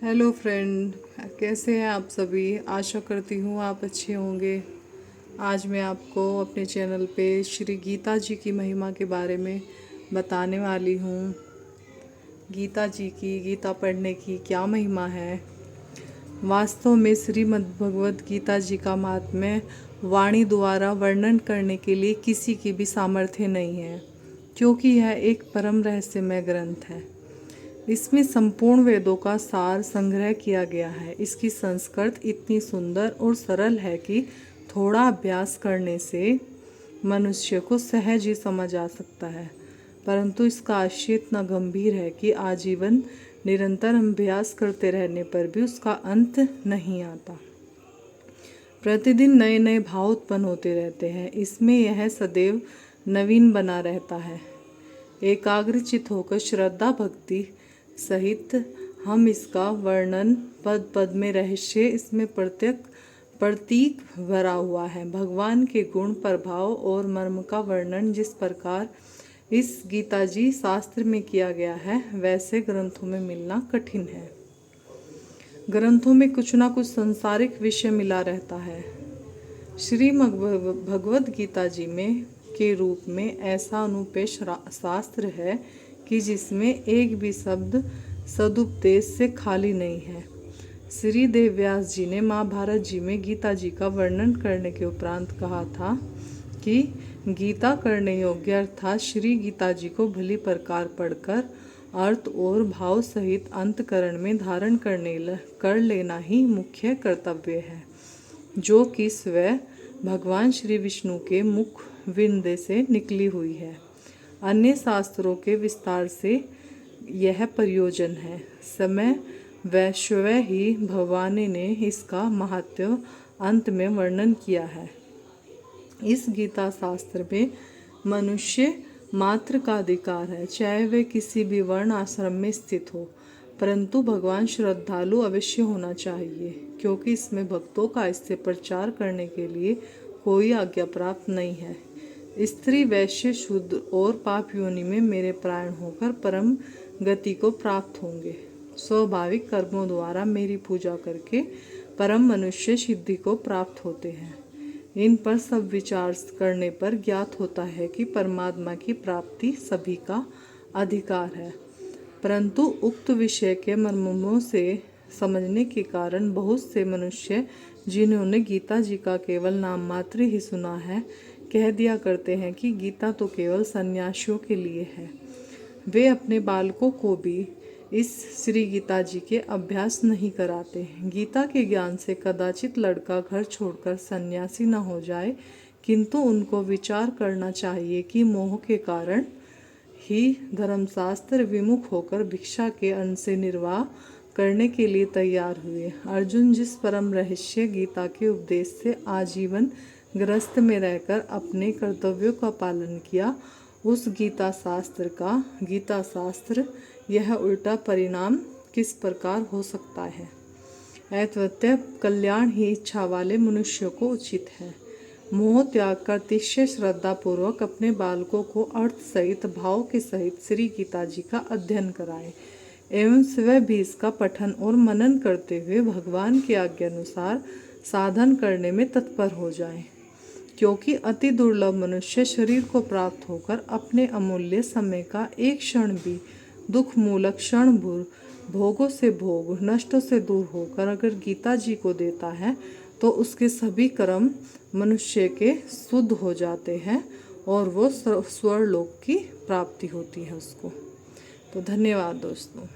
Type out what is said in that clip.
Hello friend, कैसे हैं आप सभी। आशा करती हूँ आप अच्छे होंगे। आज मैं आपको अपने चैनल पे श्री गीता जी की महिमा के बारे में बताने वाली हूँ। गीता जी की, गीता पढ़ने की क्या महिमा है। वास्तव में श्रीमद् भगवद गीता जी का महात्म्य वाणी द्वारा वर्णन करने के लिए किसी की भी सामर्थ्य नहीं है, क्योंकि यह एक परम रहस्यमय ग्रंथ है। इसमें संपूर्ण वेदों का सार संग्रह किया गया है। इसकी संस्कृत इतनी सुंदर और सरल है कि थोड़ा अभ्यास करने से मनुष्य को सहज ही समझ आ सकता है, परंतु इसका आशय इतना गंभीर है कि आजीवन निरंतर अभ्यास करते रहने पर भी उसका अंत नहीं आता। प्रतिदिन नए नए भाव उत्पन्न होते रहते हैं। इसमें यह सदैव नवीन बना रहता है। एकाग्रचित होकर श्रद्धा भक्ति सहित हम इसका वर्णन पद पद में रहस्य इसमें प्रतीक भरा हुआ है। भगवान के गुण, प्रभाव और मर्म का वर्णन जिस प्रकार इस गीता जी शास्त्र में किया गया है, वैसे ग्रंथों में मिलना कठिन है। ग्रंथों में कुछ ना कुछ सांसारिक विषय मिला रहता है। श्री भगवद गीता जी में के रूप में ऐसा अनुपेश शास्त्र है कि जिसमें एक भी शब्द सदुपदेश से खाली नहीं है। श्री देव व्यास जी ने महाभारत जी में गीता जी का वर्णन करने के उपरांत कहा था कि गीता करने योग्य अर्थात श्री गीता जी को भली प्रकार पढ़कर अर्थ और भाव सहित अंतकरण में धारण कर लेना ही मुख्य कर्तव्य है, जो कि स्वयं भगवान श्री विष्णु के मुख विंद से निकली हुई है। अन्य शास्त्रों के विस्तार से यह प्रयोजन है। समय वैश्वय ही भगवान ने इसका महत्व अंत में वर्णन किया है। इस गीता शास्त्र में मनुष्य मात्र का अधिकार है, चाहे वे किसी भी वर्ण आश्रम में स्थित हो, परंतु भगवान श्रद्धालु अवश्य होना चाहिए, क्योंकि इसमें भक्तों का इससे प्रचार करने के लिए कोई आज्ञा प्राप्त नहीं है। स्त्री, वैश्य, शुद्र और पाप योनि में मेरे प्राण होकर परम गति को प्राप्त होंगे। स्वाभाविक कर्मों द्वारा मेरी पूजा करके परम मनुष्य सिद्धि को प्राप्त होते हैं। इन पर सब विचार करने पर ज्ञात होता है कि परमात्मा की प्राप्ति सभी का अधिकार है, परंतु उक्त विषय के मर्मों से समझने के कारण बहुत से मनुष्य, जिन्होंने गीता जी का केवल नाम मात्र ही सुना है, कह दिया करते हैं कि गीता तो केवल सन्यासियों के लिए है। वे अपने बालकों को भी इस श्री गीता जी के अभ्यास नहीं कराते। गीता के ज्ञान से कदाचित लड़का घर छोड़कर सन्यासी न हो जाए, किंतु उनको विचार करना चाहिए कि मोह के कारण ही धर्मशास्त्र विमुख होकर भिक्षा के अन्न से निर्वाह करने के लिए तैयार हुए। अर्जुन जिस परम रहस्य गीता के उपदेश से आजीवन ग्रस्त में रहकर अपने कर्तव्यों का पालन किया, उस गीता शास्त्र यह उल्टा परिणाम किस प्रकार हो सकता है। अद्वैत कल्याण ही इच्छा वाले मनुष्यों को उचित है। मोह त्याग कर अतिशय श्रद्धा पूर्वक अपने बालकों को अर्थ सहित भाव के सहित श्री गीता जी का अध्ययन कराए एवं स्वयं भी इसका पठन और मनन करते हुए भगवान की आज्ञा अनुसार साधन करने में तत्पर हो जाए, क्योंकि अति दुर्लभ मनुष्य शरीर को प्राप्त होकर अपने अमूल्य समय का एक क्षण भी दुख मूलक क्षण भोगों से भोग नष्टों से दूर होकर अगर गीता जी को देता है, तो उसके सभी कर्म मनुष्य के शुद्ध हो जाते हैं और वो स्वर्लोक की प्राप्ति होती है उसको। तो धन्यवाद दोस्तों।